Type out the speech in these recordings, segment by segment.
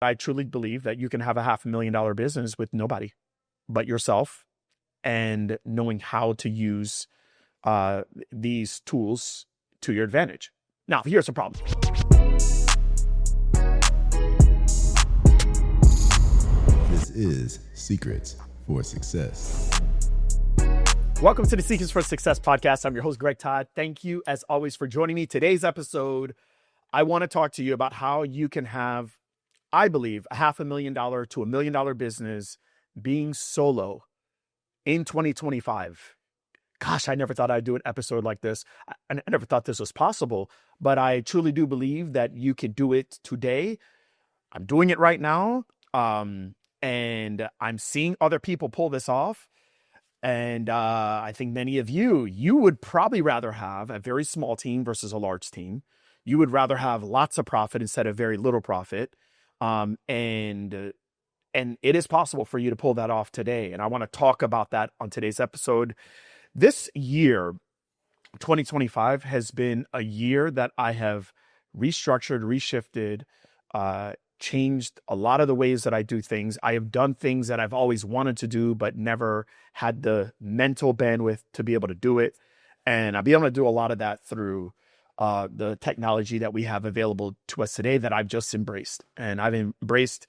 I truly believe that you can have a $500,000 business with nobody but yourself and knowing how to use these tools to your advantage. Now, here's the problem. This is Secrets for Success. Welcome to the Secrets for Success podcast. I'm your host, Greg Todd. Thank you, as always, for joining me. Today's episode, I want to talk to you about how you can have, I believe, a $500,000 to $1 million business being solo in 2025. Gosh, I never thought I'd do an episode like this. I never thought this was possible, but I truly do believe that you can do it today. I'm doing it right now, and I'm seeing other people pull this off. And I think many of you would probably rather have a very small team versus a large team. You would rather have lots of profit instead of very little profit. And it is possible for you to pull that off today. And I want to talk about that on today's episode. This year, 2025, has been a year that I have restructured, reshifted, changed a lot of the ways that I do things. I have done things that I've always wanted to do, but never had the mental bandwidth to be able to do it. And I'll be able to do a lot of that through the technology that we have available to us today that I've just embraced. And I've embraced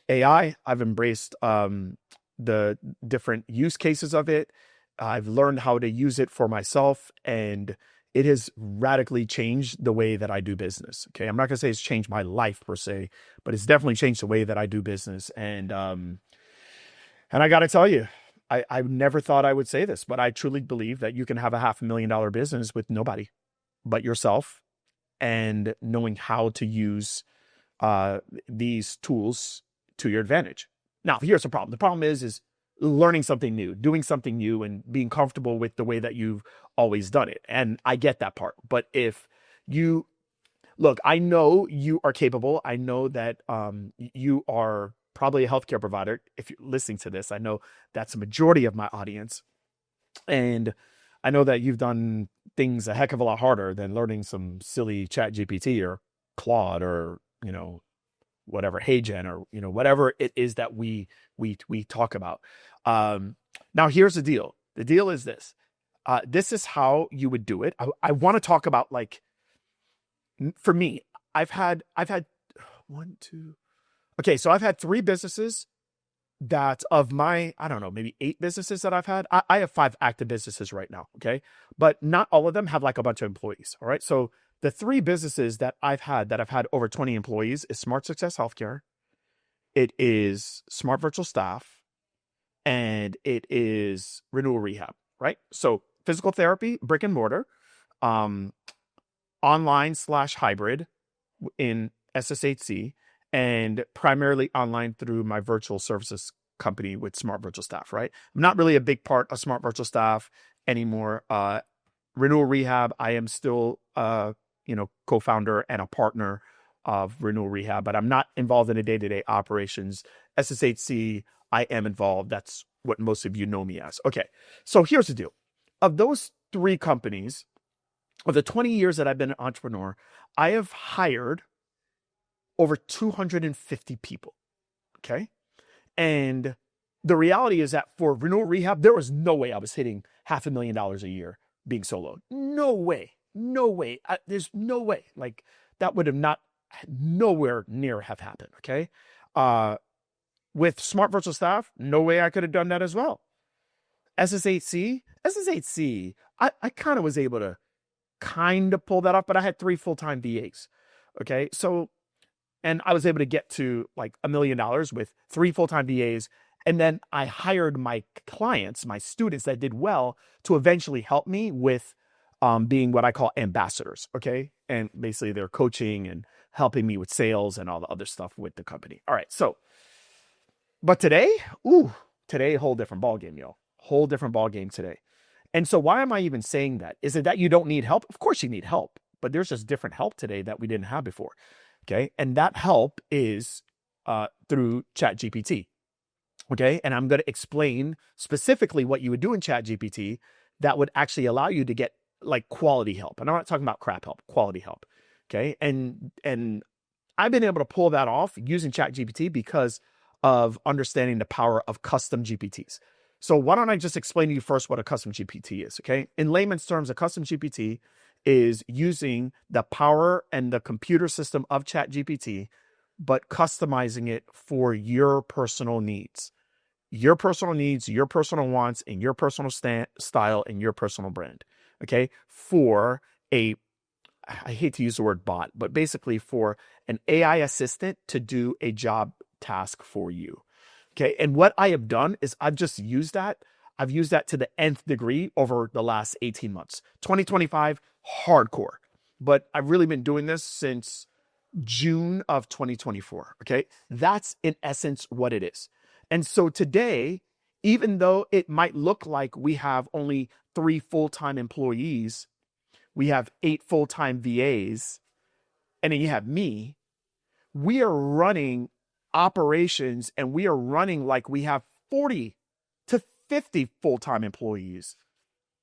AI. I've embraced the different use cases of it. I've learned how to use it for myself, and it has radically changed the way that I do business. Okay. I'm not going to say it's changed my life per se, but it's definitely changed the way that I do business. And I got to tell you, I never thought I would say this, but I truly believe that you can have a $500,000 business with nobody but yourself and knowing how to use these tools to your advantage. Now, here's the problem. The problem is learning something new, doing something new, and being comfortable with the way that you've always done it. And I get that part. But if you look, I know you are capable. I know that you are probably a healthcare provider. If you're listening to this, I know that's a majority of my audience. And I know that you've done things a heck of a lot harder than learning some silly chat GPT or Claude or, whatever, HeyGen or, whatever it is that we talk about. Now here's the deal. The deal is this. This is how you would do it. I want to talk about, for me, I've had one, two. Okay. So I've had 3 businesses that of my, I don't know, maybe 8 businesses that I've had. I have 5 active businesses right now. Okay. But not all of them have a bunch of employees. All right. So the 3 businesses that I've had over 20 employees is Smart Success Healthcare. It is Smart Virtual Staff, and it is Renewal Rehab, right? So physical therapy, brick and mortar, online/hybrid in SSHC, and primarily online through my virtual services company with Smart Virtual Staff, right? I'm not really a big part of Smart Virtual Staff anymore. Renewal Rehab, I am still co-founder and a partner of Renewal Rehab, but I'm not involved in the day-to-day operations. SSHC, I am involved. That's what most of you know me as. Okay, so here's the deal. Of those 3 companies, of the 20 years that I've been an entrepreneur, I have hired over 250 people, okay? And the reality is that for Renewal Rehab, there was no way I was hitting $500,000 a year being solo. No way. There's no way. That would have nowhere near have happened, okay? With Smart Virtual Staff, no way I could have done that as well. SSHC, I kind of was able to pull that off, but I had 3 full-time VAs, okay? So, and I was able to get to $1 million with 3 full-time VAs, and then I hired my clients, my students that did well, to eventually help me with being what I call ambassadors, okay? And basically they're coaching and helping me with sales and all the other stuff with the company. All right, so, but today, a whole different ballgame, yo. Whole different ballgame today. And so why am I even saying that? Is it that you don't need help? Of course you need help, but there's just different help today that we didn't have before, okay? And that help is through ChatGPT, okay? And I'm going to explain specifically what you would do in ChatGPT that would actually allow you to get quality help. And I'm not talking about crap help, quality help, okay? And I've been able to pull that off using ChatGPT because of understanding the power of custom GPTs. So why don't I just explain to you first what a custom GPT is, okay? In layman's terms, a custom GPT is using the power and the computer system of ChatGPT, but customizing it for your personal needs, your personal wants, and your personal style and your personal brand, okay? For a, I hate to use the word bot, but basically for an AI assistant to do a job task for you. Okay. And what I have done is I've just used that. I've used that to the nth degree over the last 18 months. 2025, hardcore. But I've really been doing this since June of 2024. Okay. That's in essence what it is. And so today, even though it might look like we have only 3 full-time employees, we have 8 full-time VAs, and then you have me, we are running operations and we are running like we have 40 to 50 full-time employees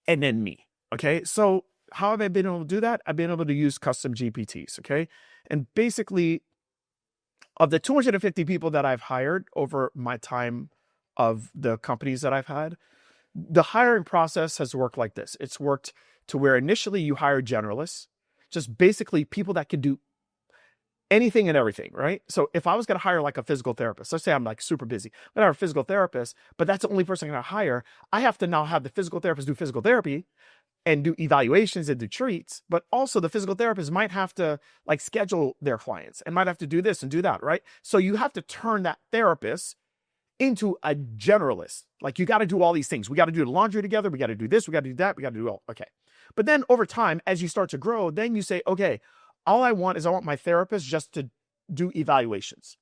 and then me. Okay. So how have I been able to do that? I've been able to use custom GPTs. Okay. And basically, of the 250 people that I've hired over my time of the companies that I've had, the hiring process has worked like this. It's worked to where initially you hire generalists, just basically people that can do anything and everything, right? So if I was going to hire like a physical therapist, let's say I'm like super busy, I'm going to hire a physical therapist, but that's the only person I'm going to hire. I have to now have the physical therapist do physical therapy and do evaluations and do treats, but also the physical therapist might have to like schedule their clients and might have to do this and do that, right? So you have to turn that therapist into a generalist. Like you got to do all these things. We got to do the laundry together. We got to do this. We got to do that. We got to do all. Okay. But then over time, as you start to grow, then you say, okay, all I want my therapist just to do evaluations.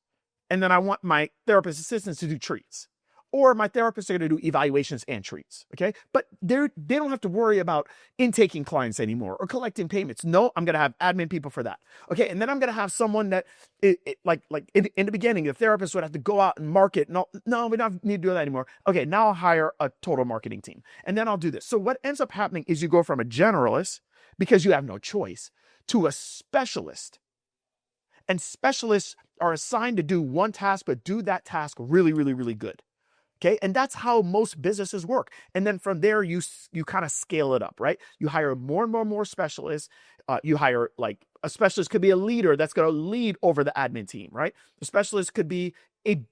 And then I want my therapist assistants to do treats. Or my therapists are going to do evaluations and treats. Okay. But they don't have to worry about intaking clients anymore or collecting payments. No, I'm going to have admin people for that. Okay. And then I'm going to have someone that like in the beginning, the therapist would have to go out and market. No, we don't need to do that anymore. Okay. Now I'll hire a total marketing team and then I'll do this. So what ends up happening is you go from a generalist, because you have no choice, to a specialist. And specialists are assigned to do one task, but do that task really, really, really good. Okay. And that's how most businesses work. And then from there, you kind of scale it up, right? You hire more and more specialists. You hire like a specialist could be a leader that's going to lead over the admin team, right? A specialist could be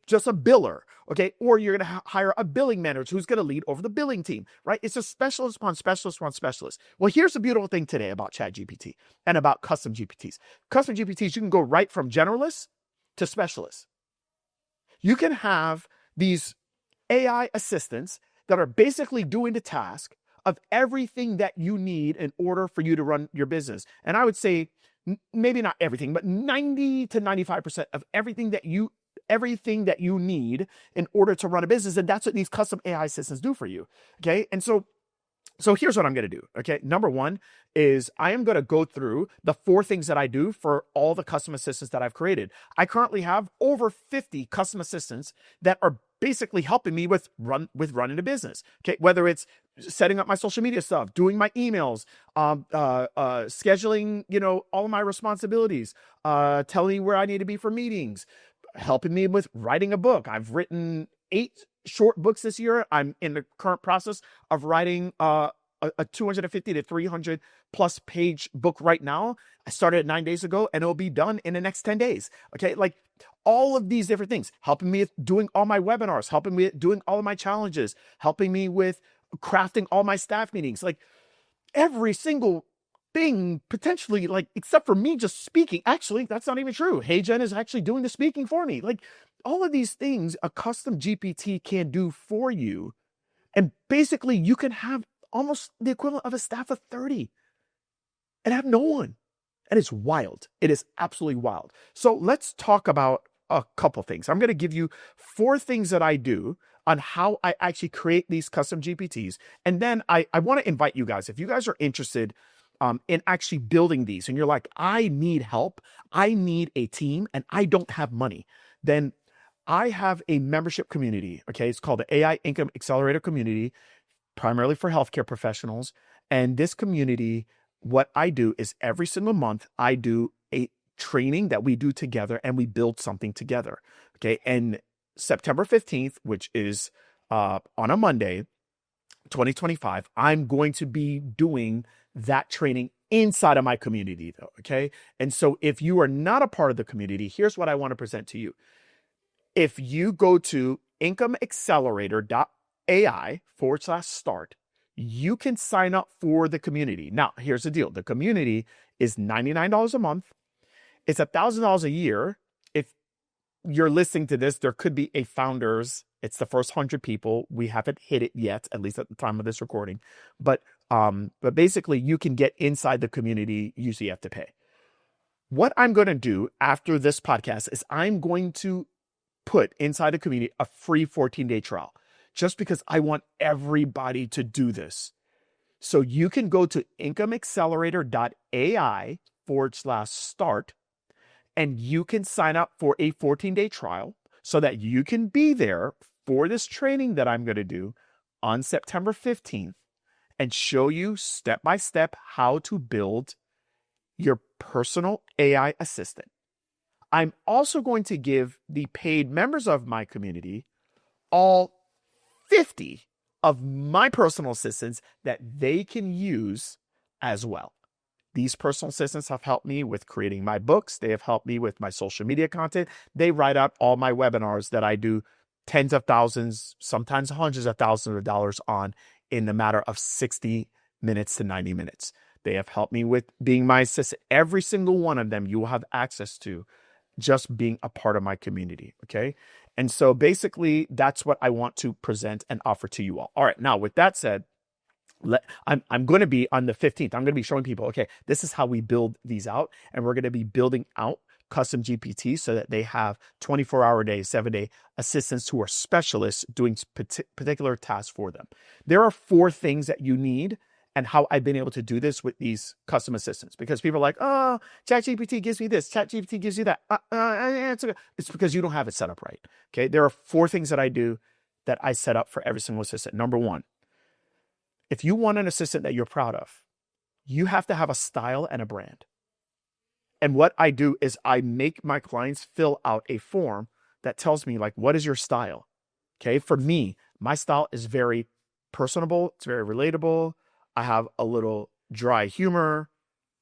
just a biller. Okay. Or you're going to hire a billing manager who's going to lead over the billing team, right? It's a specialist upon specialist upon specialist. Well, here's the beautiful thing today about ChatGPT and about custom GPTs. Custom GPTs, you can go right from generalists to specialists. You can have these AI assistants that are basically doing the task of everything that you need in order for you to run your business. And I would say maybe not everything, but 90 to 95% of everything that you need in order to run a business. And that's what these custom AI assistants do for you. Okay. And so here's what I'm going to do. Okay. Number one is I am going to go through the 4 things that I do for all the custom assistants that I've created. I currently have over 50 custom assistants that are basically helping me with running a business. Okay. Whether it's setting up my social media stuff, doing my emails, scheduling, all of my responsibilities, telling me where I need to be for meetings, helping me with writing a book. I've written 8 short books this year. I'm in the current process of writing a 250 to 300 plus page book right now. I started 9 days ago and it'll be done in the next 10 days. Okay. Like all of these different things, helping me with doing all my webinars, helping me with doing all of my challenges, helping me with crafting all my staff meetings, like every single thing potentially, like, except for me just speaking. Actually, that's not even true. Hey Jen is actually doing the speaking for me. Like all of these things a custom GPT can do for you. And basically you can have almost the equivalent of a staff of 30 and have no one. And it's wild. It is absolutely wild. So let's talk about a couple things. I'm going to give you 4 things that I do on how I actually create these custom GPTs. And then I want to invite you guys, if you guys are interested in actually building these and you're like, I need help, I need a team, and I don't have money, then I have a membership community. Okay. It's called the AI Income Accelerator community, primarily for healthcare professionals. And this community, what I do is every single month, I do a training that we do together and we build something together. Okay. And September 15th, which is on a Monday, 2025, I'm going to be doing that training inside of my community though. Okay. And so if you are not a part of the community, here's what I want to present to you. If you go to incomeaccelerator.ai/start, you can sign up for the community. Now, here's the deal. The community is $99 a month. It's $1,000 a year. If you're listening to this, there could be a founders. It's the first 100 people. We haven't hit it yet, at least at the time of this recording. But basically, you can get inside the community. Usually you have to pay. What I'm going to do after this podcast is I'm going to put inside the community a free 14-day trial, just because I want everybody to do this. So you can go to incomeaccelerator.ai/start, and you can sign up for a 14-day trial so that you can be there for this training that I'm going to do on September 15th and show you step by step how to build your personal AI assistant. I'm also going to give the paid members of my community all 50 of my personal assistants that they can use as well. These personal assistants have helped me with creating my books. They have helped me with my social media content. They write out all my webinars that I do tens of thousands, sometimes hundreds of thousands of dollars on in a matter of 60 minutes to 90 minutes. They have helped me with being my assistant. Every single one of them you will have access to just being a part of my community, okay? And so basically, that's what I want to present and offer to you all. All right, now with that said, I'm going to be on the 15th. I'm going to be showing people, okay, this is how we build these out, and we're going to be building out custom GPTs so that they have 24-hour days, 7-day assistants who are specialists doing particular tasks for them. There are 4 things that you need, and how I've been able to do this with these custom assistants, because people are like, oh, ChatGPT gives me this, ChatGPT gives you that. It's because you don't have it set up right. Okay. There are 4 things that I do that I set up for every single assistant. Number 1, if you want an assistant that you're proud of, you have to have a style and a brand. And what I do is I make my clients fill out a form that tells me, like, what is your style? Okay. For me, my style is very personable. It's very relatable. I have a little dry humor.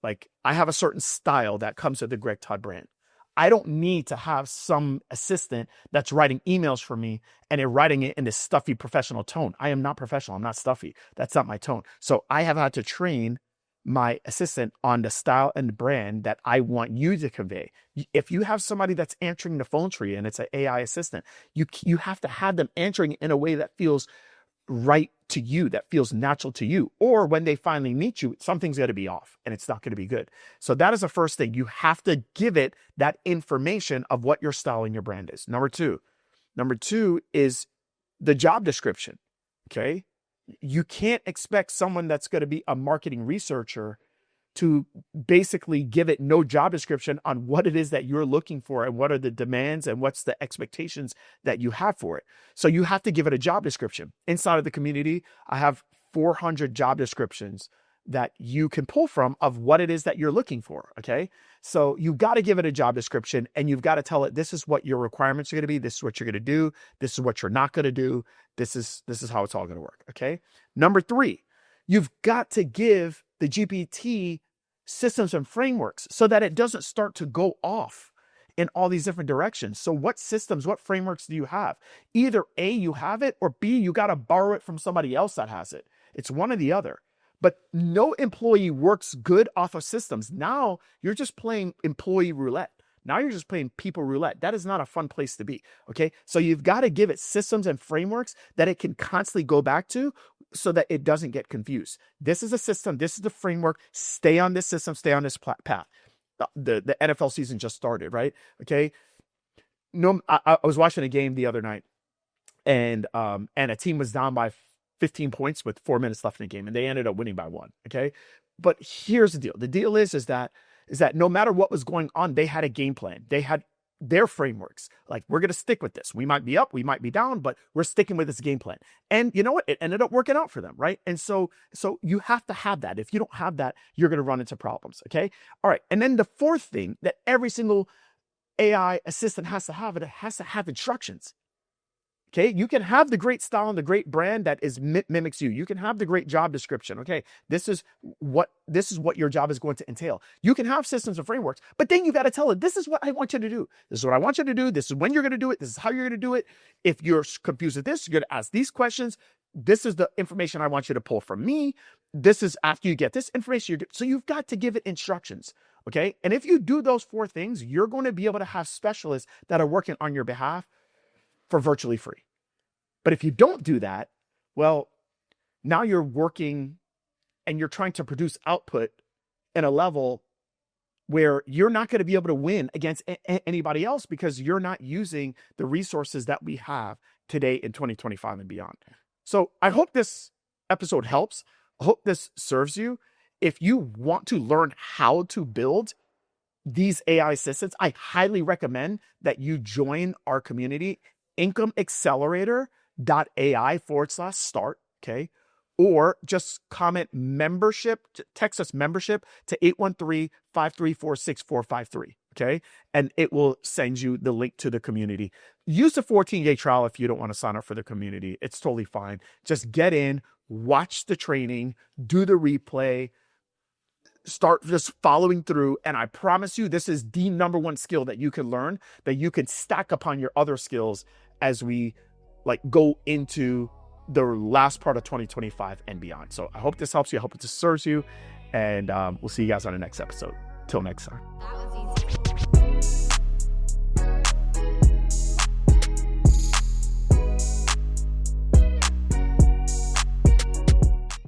Like, I have a certain style that comes with the Greg Todd brand. I don't need to have some assistant that's writing emails for me and they're writing it in this stuffy professional tone. I am not professional. I'm not stuffy. That's not my tone. So I have had to train my assistant on the style and the brand that I want you to convey. If you have somebody that's answering the phone tree and it's an AI assistant, you have to have them answering in a way that feels right to you, that feels natural to you. Or when they finally meet you, something's going to be off and it's not going to be good. So that is the first thing. You have to give it that information of what your style and your brand is. Number two is the job description. Okay. You can't expect someone that's going to be a marketing researcher to basically give it no job description on what it is that you're looking for and what are the demands and what's the expectations that you have for it. So you have to give it a job description. Inside of the community, I have 400 job descriptions that you can pull from of what it is that you're looking for. Okay. So you've got to give it a job description and you've got to tell it, this is what your requirements are going to be. This is what you're going to do. This is what you're not going to do. This is how it's all going to work. Okay. Number 3, you've got to give the GPT systems and frameworks so that it doesn't start to go off in all these different directions. So what systems, what frameworks do you have? Either A, you have it, or B, you got to borrow it from somebody else that has it. It's one or the other. But no employee works good off of systems. Now you're just playing employee roulette. Now you're just playing people roulette. That is not a fun place to be. Okay. So you've got to give it systems and frameworks that it can constantly go back to so that it doesn't get confused. This is a system. This is the framework. Stay on this system. Stay on this path. The NFL season just started, right? Okay. No, I was watching a game the other night and a team was down by 15 points with 4 minutes left in the game and they ended up winning by 1. Okay. But here's the deal. The deal is that no matter what was going on, they had a game plan. They had their frameworks. Like, we're going to stick with this. We might be up, we might be down, but we're sticking with this game plan. And you know what? It ended up working out for them, right? And so you have to have that. If you don't have that, you're going to run into problems, okay? All right. And then the fourth thing that every single AI assistant has to have, it has to have instructions. Okay, you can have the great style and the great brand that mimics you. You can have the great job description. Okay, this is what your job is going to entail. You can have systems and frameworks, but then you got to tell it, this is what I want you to do. This is what I want you to do. This is when you're going to do it. This is how you're going to do it. If you're confused with this, you're going to ask these questions. This is the information I want you to pull from me. This is after you get this information. So you've got to give it instructions. Okay, and if you do those four things, you're going to be able to have specialists that are working on your behalf for virtually free. But if you don't do that, well, now you're working and you're trying to produce output in a level where you're not going to be able to win against anybody else because you're not using the resources that we have today in 2025 and beyond. So I hope this episode helps. I hope this serves you. If you want to learn how to build these AI assistants, I highly recommend that you join our community, incomeaccelerator.ai/start, okay? Or just comment membership, text us membership to 813-534-6453, okay? And it will send you the link to the community. Use the 14-day trial if you don't want to sign up for the community. It's totally fine. Just get in, watch the training, do the replay, start just following through. And I promise you, this is the number one skill that you can learn, that you can stack upon your other skills as we go into the last part of 2025 and beyond. So I hope this helps you. I hope it serves you. And we'll see you guys on the next episode. Till next time.